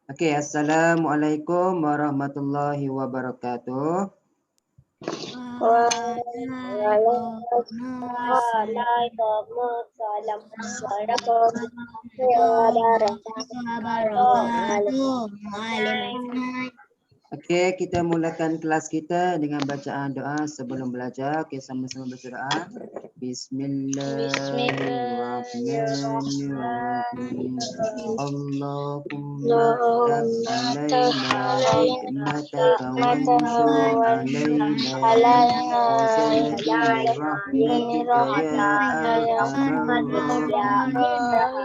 Okey, Assalamualaikum warahmatullahi wabarakatuh. Waalaikumsalam warahmatullahi. Okey, kita mulakan kelas kita dengan bacaan doa sebelum belajar. Okey, sama-sama baca doa. Bismillahirrahmanirrahim. Allahumma alaina hikmataka wansur alaina min rahmatika ya arhamar rahimin.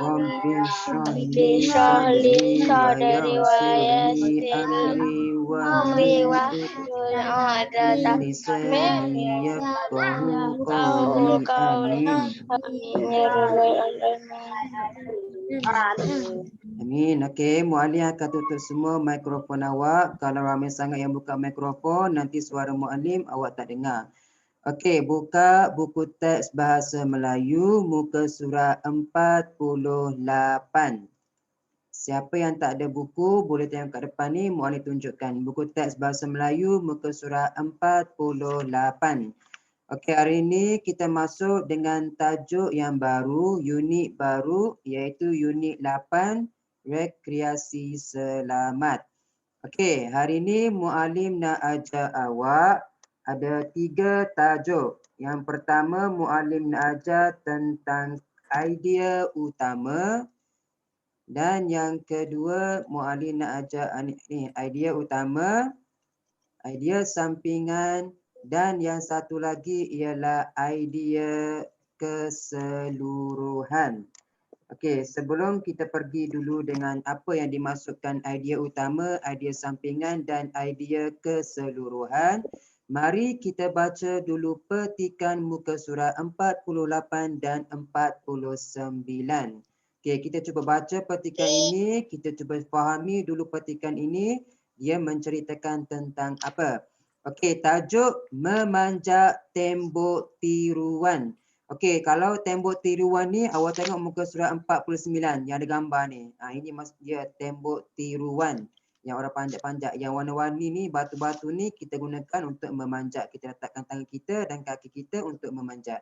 Rabbi shrah li sadri wa yassir li amri wahlul 'uqdatam min lisani yafqahu qawli. Amin. Okey, muallim akan tutup semua mikrofon awak. Kalau ramai sangat yang buka mikrofon, nanti suara muallim awak tak dengar. Okey, buka buku teks bahasa Melayu muka surah 48. Siapa yang tak ada buku boleh tengok kat depan ni, muallim tunjukkan. Buku teks bahasa Melayu muka surah 48. Okey, hari ini kita masuk dengan tajuk yang baru, unit baru iaitu unit 8, rekreasi selamat. Okey, hari ini muallim nak ajar awak ada 3 tajuk. Yang pertama muallim nak ajar tentang idea utama. Dan yang kedua muallim nak ajar ni idea utama, idea sampingan dan yang satu lagi ialah idea keseluruhan. Okey, sebelum kita pergi dulu dengan apa yang dimasukkan idea utama, idea sampingan dan idea keseluruhan, mari kita baca dulu petikan muka surah 48 dan 49. Okey, kita cuba baca petikan ini, kita cuba fahami dulu petikan ini, dia menceritakan tentang apa. Okey, tajuk memanjat tembok tiruan. Okey, kalau tembok tiruan ni awak tengok muka surah 49 yang ada gambar ni. Ini dia tembok tiruan yang orang panjat-panjat. Yang warna-warni ni, batu-batu ni kita gunakan untuk memanjat. Kita letakkan tangan kita dan kaki kita untuk memanjat.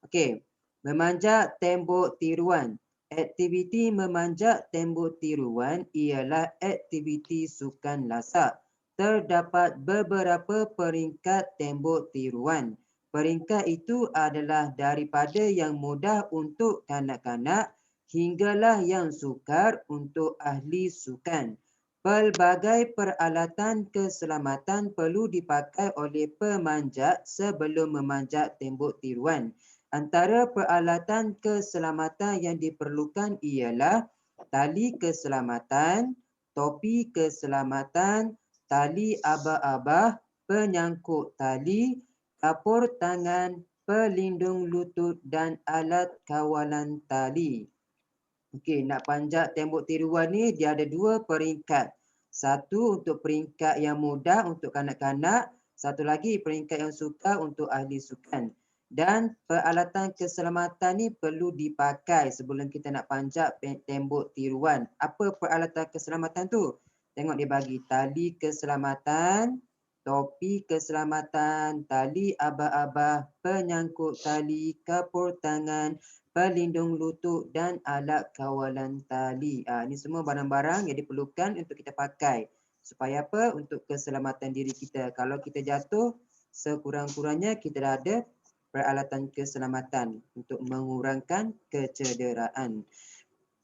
Okey, memanjat tembok tiruan. Aktiviti memanjat tembok tiruan ialah aktiviti sukan lasak. Terdapat beberapa peringkat tembok tiruan. Peringkat itu adalah daripada yang mudah untuk kanak-kanak hinggalah yang sukar untuk ahli sukan. Pelbagai peralatan keselamatan perlu dipakai oleh pemanjat sebelum memanjat tembok tiruan. Antara peralatan keselamatan yang diperlukan ialah tali keselamatan, topi keselamatan, tali abah-abah, penyangkut tali, kapur tangan, pelindung lutut dan alat kawalan tali. Okey, nak panjat tembok tiruan ni dia ada 2 peringkat. Satu untuk peringkat yang mudah untuk kanak-kanak, satu lagi peringkat yang sukar untuk ahli sukan. Dan peralatan keselamatan ni perlu dipakai sebelum kita nak panjat tembok tiruan. Apa peralatan keselamatan tu? Tengok dia bagi tali keselamatan, topi keselamatan, tali abah-abah, penyangkut tali, kapur tangan, pelindung lutut dan alat kawalan tali. Ini semua barang-barang yang diperlukan untuk kita pakai. Supaya apa? Untuk keselamatan diri kita. Kalau kita jatuh, sekurang-kurangnya kita dah ada peralatan keselamatan untuk mengurangkan kecederaan.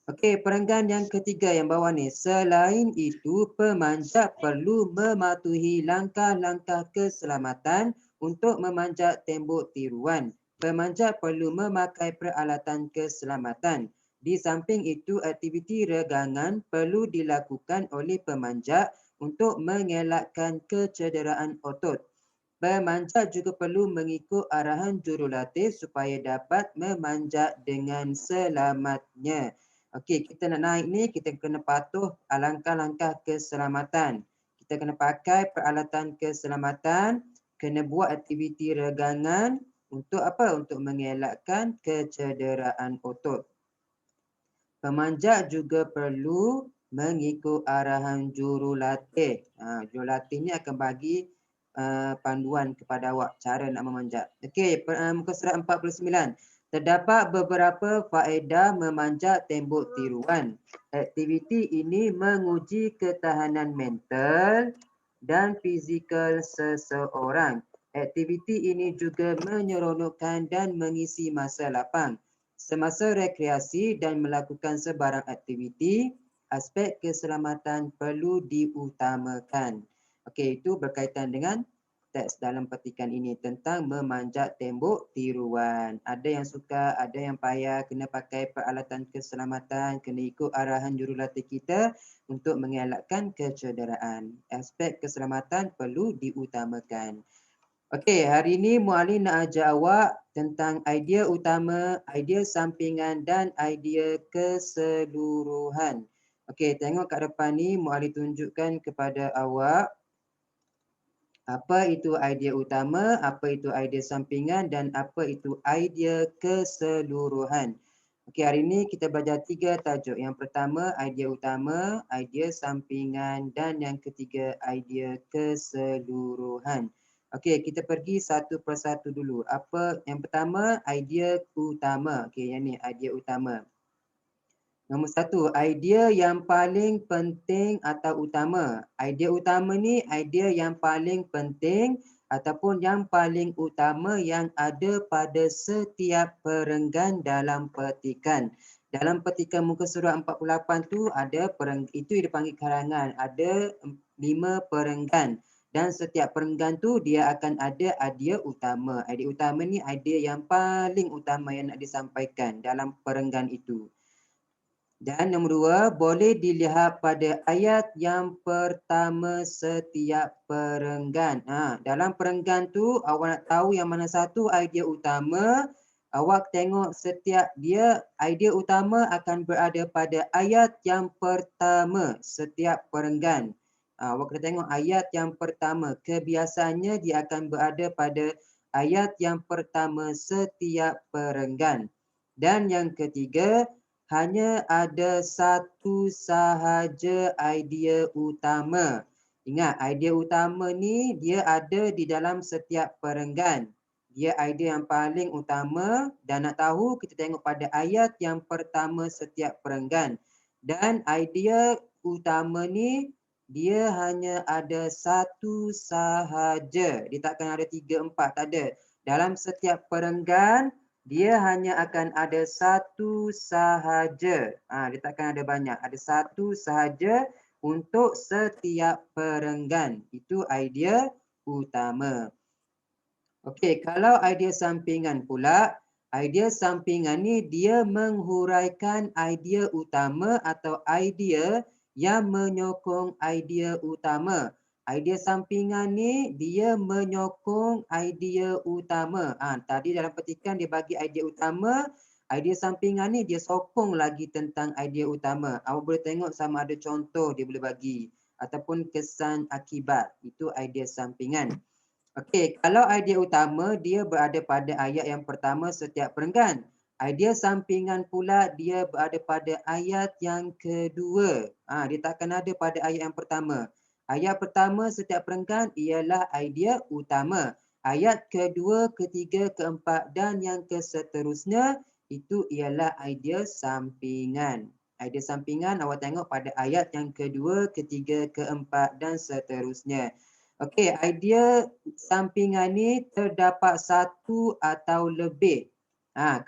Okey, perenggan yang ketiga yang bawah ni. Selain itu, pemanjat perlu mematuhi langkah-langkah keselamatan untuk memanjat tembok tiruan. Pemanjat perlu memakai peralatan keselamatan. Di samping itu, aktiviti regangan perlu dilakukan oleh pemanjat untuk mengelakkan kecederaan otot. Pemanjat juga perlu mengikut arahan jurulatih supaya dapat memanjat dengan selamatnya. Okey, kita nak naik ni, kita kena patuh langkah-langkah keselamatan. Kita kena pakai peralatan keselamatan, kena buat aktiviti regangan untuk apa? Untuk mengelakkan kecederaan otot. Pemanjat juga perlu mengikut arahan jurulatih. Jurulatih ni akan bagi panduan kepada awak cara nak memanjat. Okey, muka surat 49. Terdapat beberapa faedah memanjat tembok tiruan. Aktiviti ini menguji ketahanan mental dan fizikal seseorang. Aktiviti ini juga menyeronokkan dan mengisi masa lapang. Semasa rekreasi dan melakukan sebarang aktiviti, aspek keselamatan perlu diutamakan. Okey, itu berkaitan dengan teks dalam petikan ini tentang memanjat tembok tiruan. Ada yang suka, ada yang payah, kena pakai peralatan keselamatan, kena ikut arahan jurulatih kita untuk mengelakkan kecederaan. Aspek keselamatan perlu diutamakan. Okey, hari ini Muallim nak ajar awak tentang idea utama, idea sampingan dan idea keseluruhan. Okey, tengok kat depan ni Muallim tunjukkan kepada awak apa itu idea utama, apa itu idea sampingan dan apa itu idea keseluruhan. Okey, hari ini kita belajar 3 tajuk. Yang pertama, idea utama, idea sampingan dan yang ketiga, idea keseluruhan. Okey, kita pergi satu persatu dulu. Apa yang pertama, idea utama. Okey, yang ni idea utama. Nombor 1, idea yang paling penting atau utama. Idea utama ni idea yang paling penting ataupun yang paling utama yang ada pada setiap perenggan dalam petikan. Dalam petikan muka surat 48 tu ada itu dipanggil karangan. Ada 5 perenggan. Dan setiap perenggan tu dia akan ada idea utama. Idea utama ni idea yang paling utama yang nak disampaikan dalam perenggan itu. Dan nombor 2, boleh dilihat pada ayat yang pertama setiap perenggan. Dalam perenggan tu, awak nak tahu yang mana satu idea utama, awak tengok setiap dia, idea utama akan berada pada ayat yang pertama setiap perenggan. Awak kena tengok ayat yang pertama. Kebiasaannya dia akan berada pada ayat yang pertama setiap perenggan. Dan yang ketiga, hanya ada satu sahaja idea utama. Ingat, idea utama ni dia ada di dalam setiap perenggan. Dia idea yang paling utama dan nak tahu kita tengok pada ayat yang pertama setiap perenggan. Dan idea utama ni dia hanya ada satu sahaja. Dia takkan ada 3, 4, tak ada. Dalam setiap perenggan dia hanya akan ada satu sahaja. Dia takkan ada banyak. Ada satu sahaja untuk setiap perenggan. Itu idea utama. Okey, kalau idea sampingan pula, idea sampingan ni dia menghuraikan idea utama atau idea yang menyokong idea utama. Idea sampingan ni dia menyokong idea utama. Tadi dalam petikan dia bagi idea utama, idea sampingan ni dia sokong lagi tentang idea utama. Awak boleh tengok sama ada contoh dia boleh bagi ataupun kesan akibat. Itu idea sampingan. Okey, kalau idea utama dia berada pada ayat yang pertama setiap perenggan. Idea sampingan pula dia berada pada ayat yang kedua. Dia takkan ada pada ayat yang pertama. Ayat pertama setiap perenggan ialah idea utama. Ayat kedua, ketiga, keempat dan yang keseterusnya itu ialah idea sampingan. Idea sampingan awak tengok pada ayat yang kedua, ketiga, keempat dan seterusnya. Okey, idea sampingan ni terdapat satu atau lebih.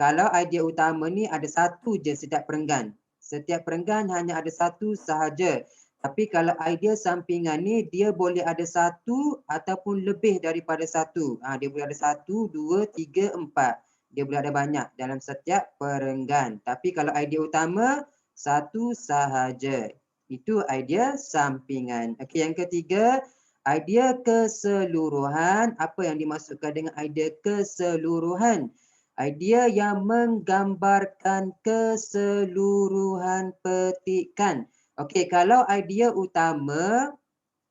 Kalau idea utama ni ada satu je setiap perenggan. Setiap perenggan hanya ada satu sahaja. Tapi kalau idea sampingan ni dia boleh ada satu ataupun lebih daripada satu. Dia boleh ada 1, 2, 3, 4. Dia boleh ada banyak dalam setiap perenggan. Tapi kalau idea utama satu sahaja. Itu idea sampingan. Okey, yang ketiga, idea keseluruhan. Apa yang dimaksudkan dengan idea keseluruhan? Idea yang menggambarkan keseluruhan petikan. Okey, kalau idea utama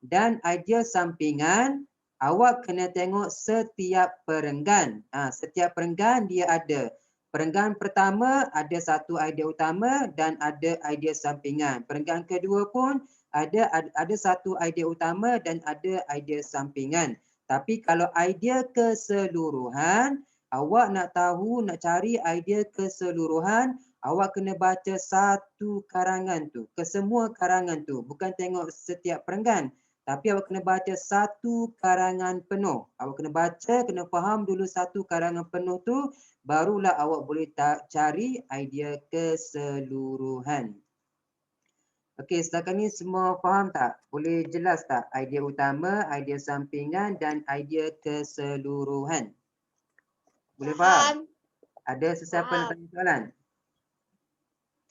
dan idea sampingan, awak kena tengok setiap perenggan. Setiap perenggan dia ada. Perenggan pertama ada satu idea utama dan ada idea sampingan. Perenggan kedua pun ada satu idea utama dan ada idea sampingan. Tapi kalau idea keseluruhan, awak nak tahu, nak cari idea keseluruhan, awak kena baca satu karangan tu, kesemua karangan tu. Bukan tengok setiap perenggan. Tapi awak kena baca satu karangan penuh. Awak kena baca, kena faham dulu satu karangan penuh tu, barulah awak boleh cari idea keseluruhan. Okey, setakat ni semua faham tak? Boleh jelas tak idea utama, idea sampingan dan idea keseluruhan? Boleh faham? Ada sesiapa nak tanya soalan?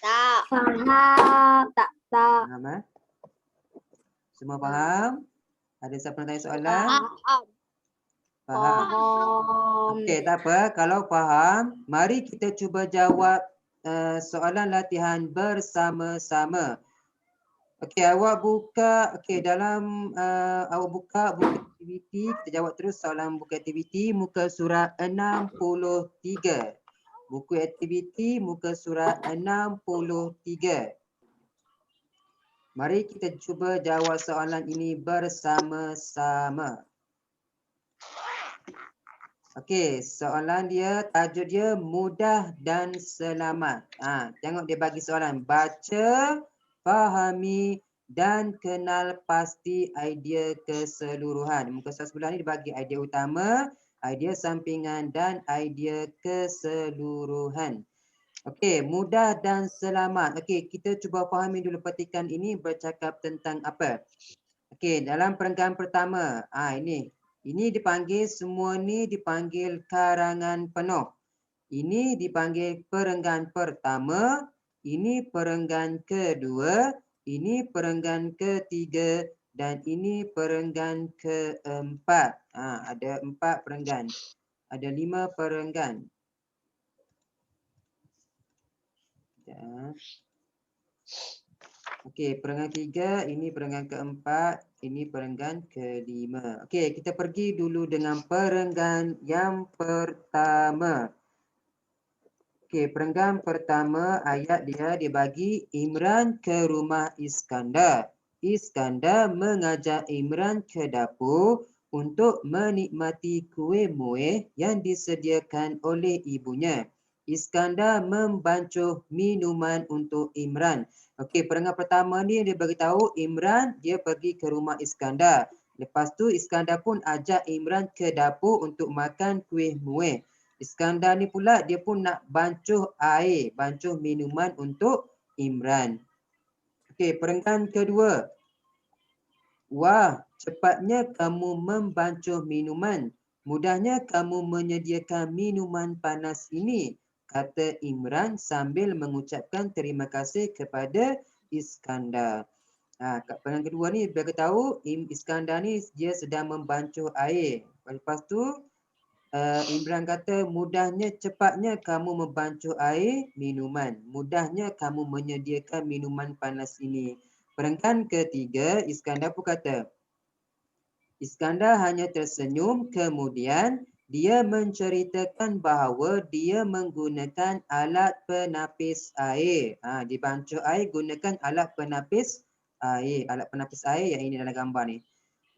Tak. Faham. Tak. Faham eh? Semua faham? Ada siapa nak tanya soalan? Faham. Okey, tak apa. Kalau faham, mari kita cuba jawab soalan latihan bersama-sama. Okey, awak buka, okey, dalam awak buka buku aktiviti, kita jawab terus soalan buku aktiviti, muka surat 63. Buku aktiviti, muka surat 63. Mari kita cuba jawab soalan ini bersama-sama. Okey, soalan dia, tajuk dia mudah dan selamat. Tengok dia bagi soalan. Baca, fahami dan kenal pasti idea keseluruhan. Muka surat sebelah ni dibagi idea utama, idea sampingan dan idea keseluruhan. Okey, mudah dan selamat. Okey, kita cuba fahami dulu petikan ini bercakap tentang apa. Okey, dalam perenggan pertama, ini dipanggil, semua ni dipanggil karangan penuh. Ini dipanggil perenggan pertama, ini perenggan kedua, ini perenggan ketiga dan ini perenggan keempat. Ada 4 perenggan. Ada 5 perenggan. Okey, perenggan 3, ini perenggan keempat, ini perenggan kelima. Okey, kita pergi dulu dengan perenggan yang pertama. Okey, perenggan pertama ayat dia bagi Imran ke rumah Iskandar. Iskandar mengajak Imran ke dapur untuk menikmati kuih muih yang disediakan oleh ibunya. Iskandar membancuh minuman untuk Imran. Okey, perenggan pertama ni dia beritahu Imran dia pergi ke rumah Iskandar. Lepas tu Iskandar pun ajak Imran ke dapur untuk makan kuih muih. Iskandar ni pula dia pun nak bancuh air, bancuh minuman untuk Imran. Okey, perenggan kedua. Wah, cepatnya kamu membancuh minuman. Mudahnya kamu menyediakan minuman panas ini, kata Imran sambil mengucapkan terima kasih kepada Iskandar. Kat perenggan kedua ni beritahu Iskandar ni dia sedang membancuh air. Lepas tu Imran kata mudahnya cepatnya kamu membancuh air minuman. Mudahnya kamu menyediakan minuman panas ini. Perenggan ketiga Iskandar pun kata. Iskandar hanya tersenyum, kemudian dia menceritakan bahawa dia menggunakan alat penapis air. Dibancuh air gunakan alat penapis air. Alat penapis air yang ini dalam gambar ni.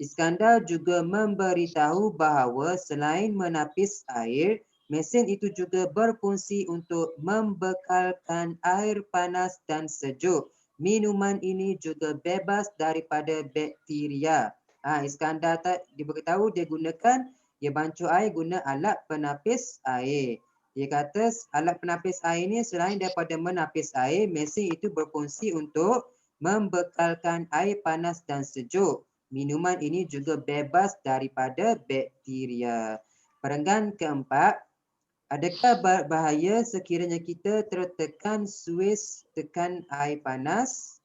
Iskandar juga memberitahu bahawa selain menapis air, mesin itu juga berfungsi untuk membekalkan air panas dan sejuk. Minuman ini juga bebas daripada bakteria. Iskandar diberitahu dia bancuh air guna alat penapis air. Dia kata alat penapis air ni selain daripada menapis air, mesin itu berfungsi untuk membekalkan air panas dan sejuk. Minuman ini juga bebas daripada bakteria. Perenggan keempat, adakah bahaya sekiranya kita tertekan suis tekan air panas?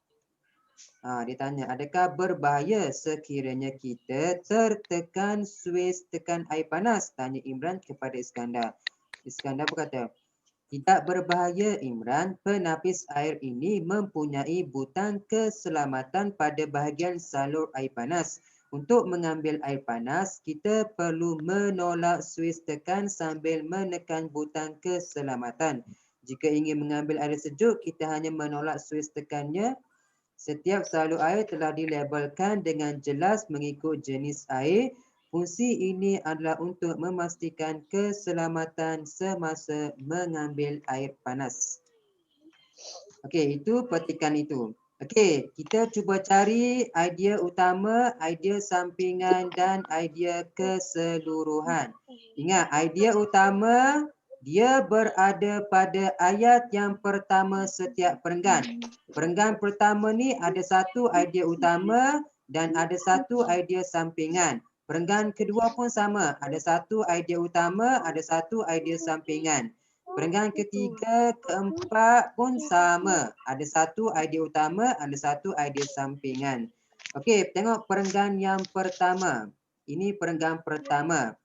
Dia tanya, adakah berbahaya sekiranya kita tertekan suis tekan air panas? Tanya Imran kepada Iskandar. Iskandar berkata, tidak berbahaya Imran, penapis air ini mempunyai butang keselamatan pada bahagian salur air panas. Untuk mengambil air panas, kita perlu menolak suis tekan sambil menekan butang keselamatan. Jika ingin mengambil air sejuk, kita hanya menolak suis tekannya. Setiap salur air telah dilabelkan dengan jelas mengikut jenis air. Fungsi ini adalah untuk memastikan keselamatan semasa mengambil air panas. Okey, itu petikan itu. Okey, kita cuba cari idea utama, idea sampingan dan idea keseluruhan. Ingat, idea utama dia berada pada ayat yang pertama setiap perenggan. Perenggan pertama ni ada satu idea utama dan ada satu idea sampingan. Perenggan kedua pun sama, ada satu idea utama, ada satu idea sampingan. Perenggan ketiga, keempat pun sama. Ada satu idea utama, ada satu idea sampingan. Okey, tengok perenggan yang pertama. Ini perenggan pertama.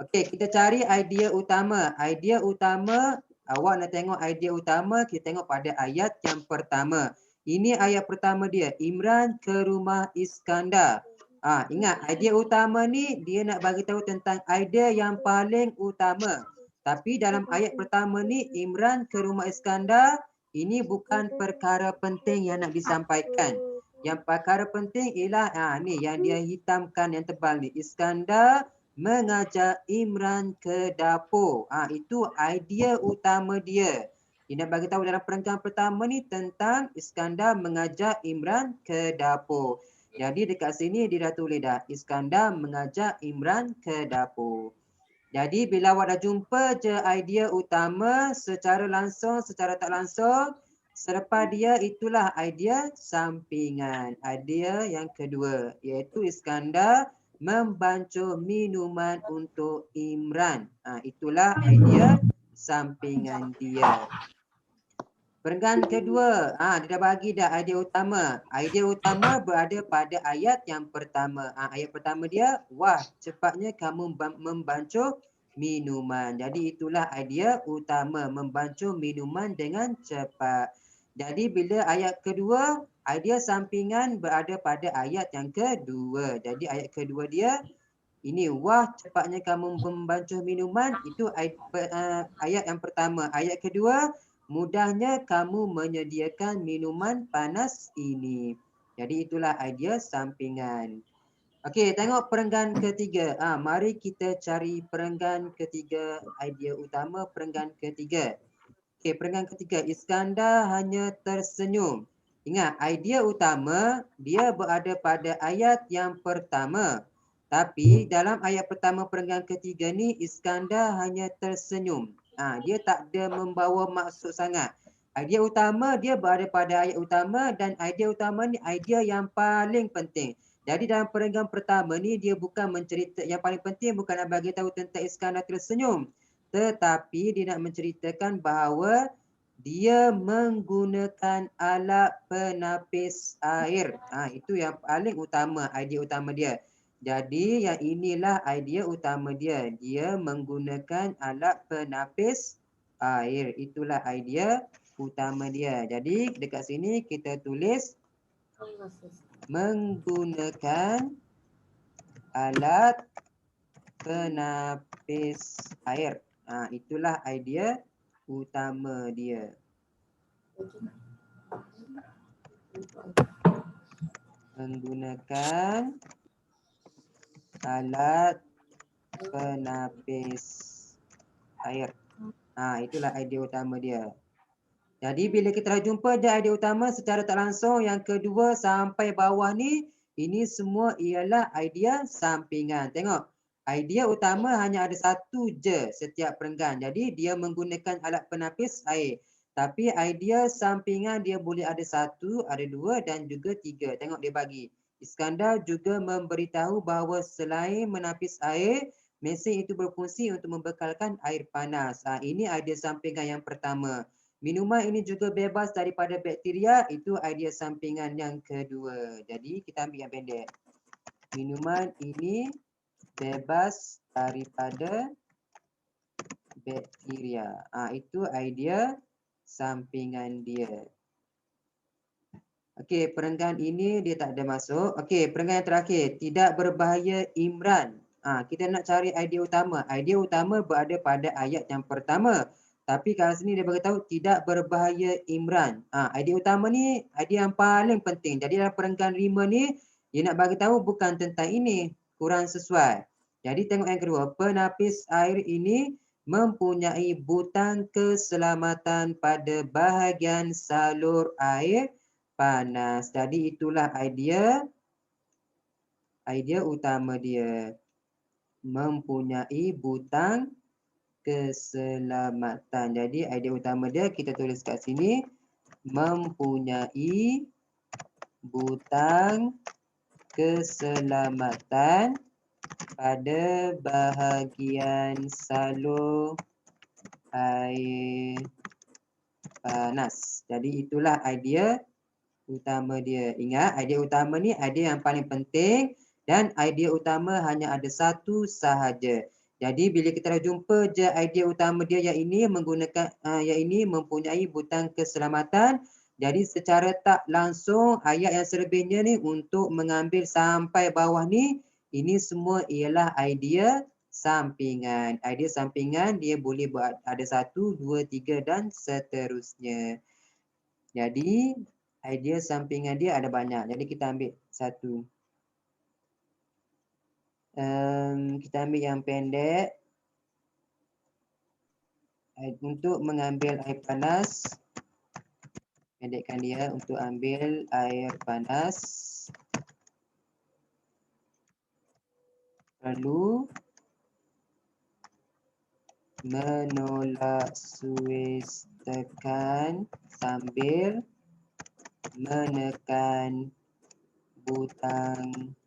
Okey, kita cari idea utama. Idea utama, awak nak tengok idea utama, kita tengok pada ayat yang pertama. Ini ayat pertama dia. Imran ke rumah Iskandar. Ingat, idea utama ni dia nak bagi tahu tentang idea yang paling utama. Tapi dalam ayat pertama ni, Imran ke rumah Iskandar, ini bukan perkara penting yang nak disampaikan. Yang perkara penting ialah ni yang dia hitamkan yang tebal ni. Iskandar mengajak Imran ke dapur. Itu idea utama dia. Dia nak bagi tahu dalam perenggan pertama ni tentang Iskandar mengajak Imran ke dapur. Jadi dekat sini dia dah tulis dah. Iskandar mengajak Imran ke dapur. Jadi bila awak dah jumpa je idea utama secara langsung, secara tak langsung, selepas dia itulah idea sampingan. Idea yang kedua iaitu Iskandar membancuh minuman untuk Imran. Itulah idea sampingan dia. Perenggan kedua, dia dah bagi dah idea utama. Idea utama berada pada ayat yang pertama. Ayat pertama dia, wah cepatnya kamu membancuh minuman. Jadi itulah idea utama, membancuh minuman dengan cepat. Jadi bila ayat kedua, idea sampingan berada pada ayat yang kedua. Jadi ayat kedua dia, ini wah cepatnya kamu membancuh minuman, itu ayat yang pertama. Ayat kedua, mudahnya kamu menyediakan minuman panas ini. Jadi itulah idea sampingan. Okey, tengok perenggan ketiga. Mari kita cari perenggan ketiga, idea utama perenggan ketiga. Okey, perenggan ketiga, Iskandar hanya tersenyum. Ingat, idea utama dia berada pada ayat yang pertama. Tapi dalam ayat pertama perenggan ketiga ni, Iskandar hanya tersenyum. Dia tak ada membawa maksud sangat. Idea utama dia berada pada ayat utama dan idea utama ni idea yang paling penting. Jadi dalam perenggan pertama ni dia bukan mencerita, yang paling penting bukan nak bagi tahu tentang Iskandar tersenyum. Tetapi dia nak menceritakan bahawa dia menggunakan alat penapis air. Itu yang paling utama, idea utama dia. Jadi yang inilah idea utama dia. Dia menggunakan alat penapis air. Itulah idea utama dia. Jadi dekat sini kita tulis menggunakan alat penapis air. Itulah idea utama dia. Menggunakan alat penapis air. Itulah idea utama dia. Jadi bila kita dah jumpa dia idea utama secara tak langsung, yang kedua sampai bawah ni, ini semua ialah idea sampingan. Tengok, idea utama hanya ada satu je setiap perenggan. Jadi dia menggunakan alat penapis air. Tapi idea sampingan dia boleh ada satu, ada dua dan juga tiga. Tengok dia bagi. Iskandar juga memberitahu bahawa selain menapis air, mesin itu berfungsi untuk membekalkan air panas. Ini idea sampingan yang pertama. Minuman ini juga bebas daripada bakteria, itu idea sampingan yang kedua. Jadi kita ambil yang pendek. Minuman ini bebas daripada bakteria. Itu idea sampingan dia. Okey, perenggan ini dia tak ada masuk. Okey, perenggan yang terakhir, tidak berbahaya Imran. Kita nak cari idea utama. Idea utama berada pada ayat yang pertama. Tapi kat sini dia beritahu tidak berbahaya Imran. Idea utama ni idea yang paling penting. Jadi dalam perenggan 5 ni dia nak bagi tahu bukan tentang ini, kurang sesuai. Jadi tengok yang kedua, penapis air ini mempunyai butang keselamatan pada bahagian salur air panas. Jadi itulah idea utama dia. Mempunyai butang keselamatan. Jadi idea utama dia kita tulis kat sini. Mempunyai butang keselamatan pada bahagian salur air panas. Jadi itulah idea utama dia. Ingat, idea utama ni idea yang paling penting dan idea utama hanya ada satu sahaja. Jadi bila kita dah jumpa je idea utama dia yang ini menggunakan yang ini mempunyai butang keselamatan. Jadi secara tak langsung ayat yang selebihnya ni untuk mengambil sampai bawah ni, ini semua ialah idea sampingan. Idea sampingan dia boleh buat ada 1, 2, 3 dan seterusnya. Jadi idea sampingan dia ada banyak. Jadi kita ambil satu. Kita ambil yang pendek. Untuk mengambil air panas. Pendekkan dia untuk ambil air panas. Perlu menolak suis tekan sambil menekan butang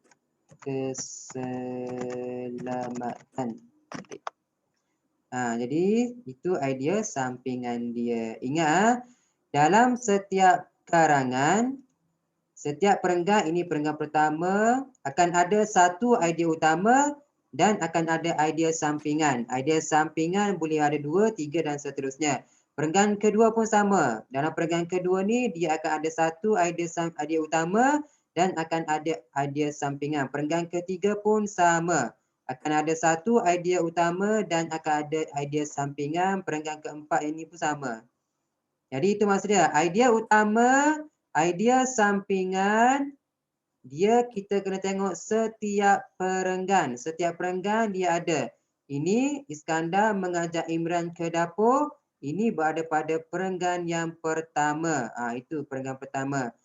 keselamatan. Jadi itu idea sampingan dia. Ingat, dalam setiap karangan, setiap perenggan, ini perenggan pertama, akan ada satu idea utama dan akan ada idea sampingan. Idea sampingan boleh ada 2, 3 dan seterusnya. Perenggan kedua pun sama. Dalam perenggan kedua ni, dia akan ada satu idea utama dan akan ada idea sampingan. Perenggan ketiga pun sama. Akan ada satu idea utama dan akan ada idea sampingan. Perenggan keempat ini pun sama. Jadi itu maksud dia. Idea utama, idea sampingan, dia kita kena tengok setiap perenggan. Setiap perenggan dia ada. Ini Iskandar mengajak Imran ke dapur. Ini berada pada perenggan yang pertama. Itu perenggan pertama.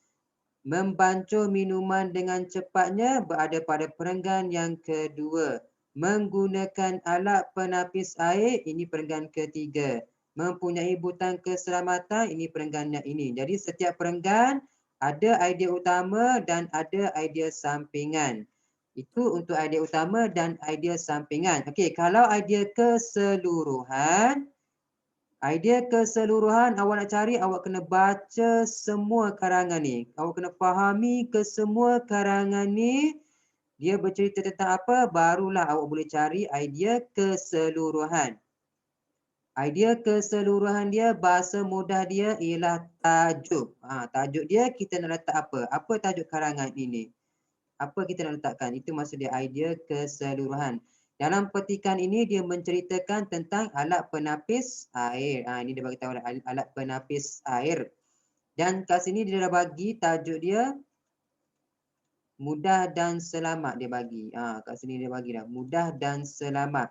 Membancuh minuman dengan cepatnya berada pada perenggan yang kedua. Menggunakan alat penapis air, ini perenggan ketiga. Mempunyai butang keselamatan, ini perenggan yang ini. Jadi setiap perenggan ada idea utama dan ada idea sampingan. Itu untuk idea utama dan idea sampingan. Okey, kalau idea keseluruhan, awak nak cari, awak kena baca semua karangan ni. Awak kena fahami ke semua karangan ni, dia bercerita tentang apa, barulah awak boleh cari idea keseluruhan. Idea keseluruhan dia, bahasa mudah dia ialah tajuk. Tajuk dia kita nak letak apa? Apa tajuk karangan ini? Apa kita nak letakkan? Itu maksud dia idea keseluruhan. Dalam petikan ini dia menceritakan tentang alat penapis air. Ini dia bagi tahu alat penapis air. Dan kat sini dia dah bagi tajuk dia mudah dan selamat dia bagi. Kat sini dia bagi dah mudah dan selamat.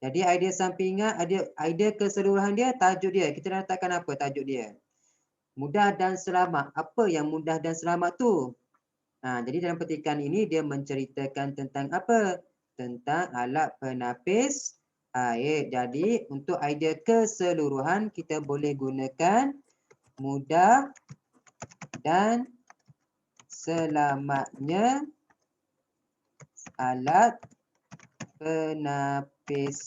Jadi idea sampingan, idea keseluruhan dia, tajuk dia. Kita nak letakkan apa tajuk dia? Mudah dan selamat. Apa yang mudah dan selamat tu? Jadi dalam petikan ini dia menceritakan tentang apa? Tentang alat penapis air. Jadi untuk idea keseluruhan kita boleh gunakan mudah dan selamatnya alat penapis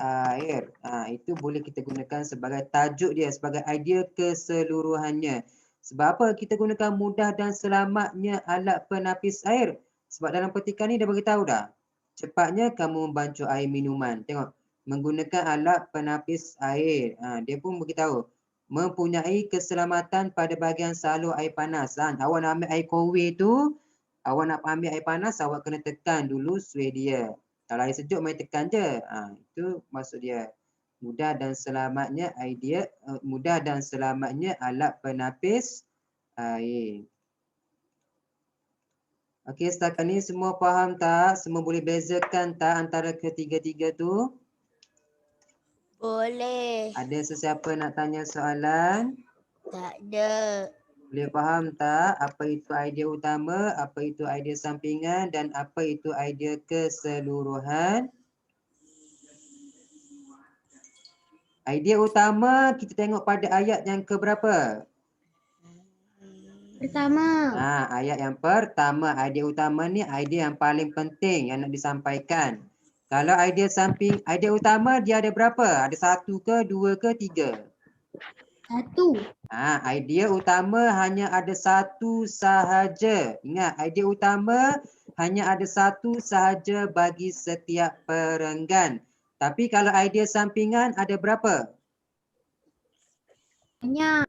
air. Itu boleh kita gunakan sebagai tajuk dia, sebagai idea keseluruhannya. Sebab apa kita gunakan mudah dan selamatnya alat penapis air? Sebab dalam petikan ni dia beritahu dah. Cepatnya kamu membancuh air minuman. Tengok. Menggunakan alat penapis air. Dia pun beritahu. mempunyai keselamatan pada bahagian salur air panas. Awak nak ambil air kowe tu, awak nak ambil air panas, awak kena tekan dulu switch dia. Kalau air sejuk, main tekan je. Itu maksud dia. Mudah dan selamatnya alat penapis air. Okey, setakat ni semua faham tak? Semua boleh bezakan tak antara ketiga-tiga tu? Boleh. Ada sesiapa nak tanya soalan? Tak ada. Boleh faham tak apa itu idea utama, apa itu idea sampingan dan apa itu idea keseluruhan? Idea utama kita tengok pada ayat yang keberapa? Pertama. Ayat yang pertama. Idea utama ni idea yang paling penting yang nak disampaikan. Kalau idea samping, idea utama dia ada berapa? Ada satu ke, dua ke, tiga? Satu. Idea utama hanya ada satu sahaja. Ingat, idea utama hanya ada satu sahaja bagi setiap perenggan. Tapi kalau idea sampingan ada berapa? Banyak.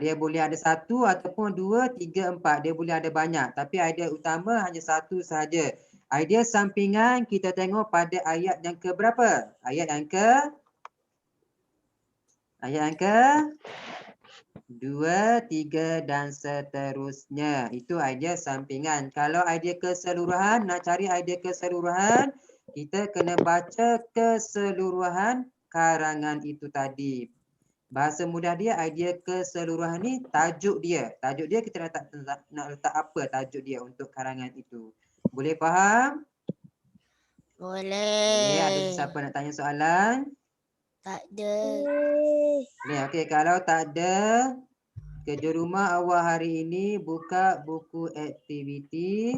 Dia boleh ada satu ataupun dua, tiga, empat. Dia boleh ada banyak. Tapi idea utama hanya satu sahaja. Idea sampingan kita tengok pada ayat yang ke berapa? Ayat yang ke 2, 3 dan seterusnya. Itu idea sampingan. Kalau idea keseluruhan, nak cari idea keseluruhan, kita kena baca keseluruhan karangan itu tadi. Bahasa mudah dia, idea keseluruhan ni tajuk dia. Tajuk dia kita nak letak apa tajuk dia untuk karangan itu. Boleh faham? Boleh. Ada siapa nak tanya soalan? Tak ada. Boleh. Okey, kalau tak ada, kerja rumah awak hari ini buka buku aktiviti.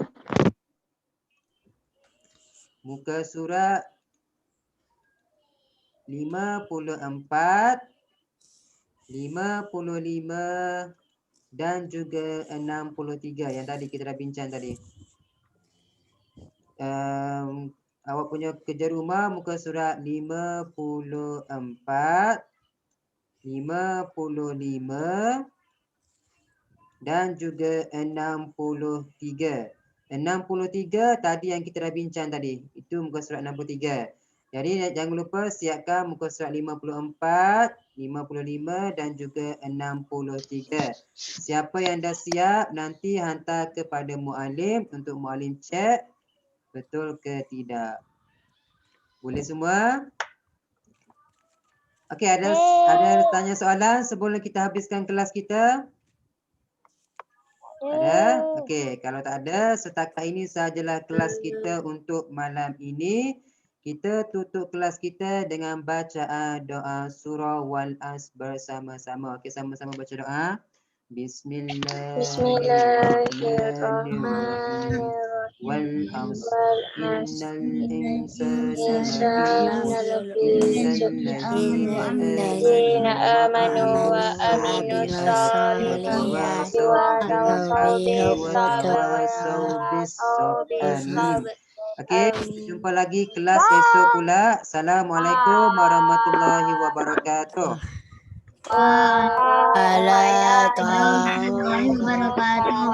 Muka surat 54, 55 dan juga 63 yang tadi kita dah bincang tadi. Awak punya kerja rumah muka surat 54, 55 dan juga 63. 63 tadi yang kita dah bincang tadi. Itu muka surat 63. Jadi jangan lupa siapkan muka surat 54, 55 dan juga 63. Siapa yang dah siap nanti hantar kepada muallim untuk muallim cek betul ke tidak. Boleh semua? Okey, ada tanya soalan sebelum kita habiskan kelas kita? Ada? Okey, kalau tak ada, setakat ini sahajalah kelas kita untuk malam ini. Kita tutup kelas kita dengan bacaan doa surah Wal-As bersama-sama. Okey, sama-sama baca doa. Bismillahirrahmanirrahim. Wal-Asr innal insana lafi Illalladzina amanu wa aminus solihati wa tawassaw bis-sabr. Okey, jumpa lagi kelas esok pula. Assalamualaikum warahmatullahi wabarakatuh. Warahmatullahi wabarakatuh.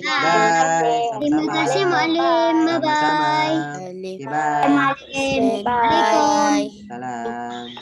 Bye. Terima kasih Muallim. Bye bye. Sama-sama. Okay, bye. Waalaikumsalam. Salam.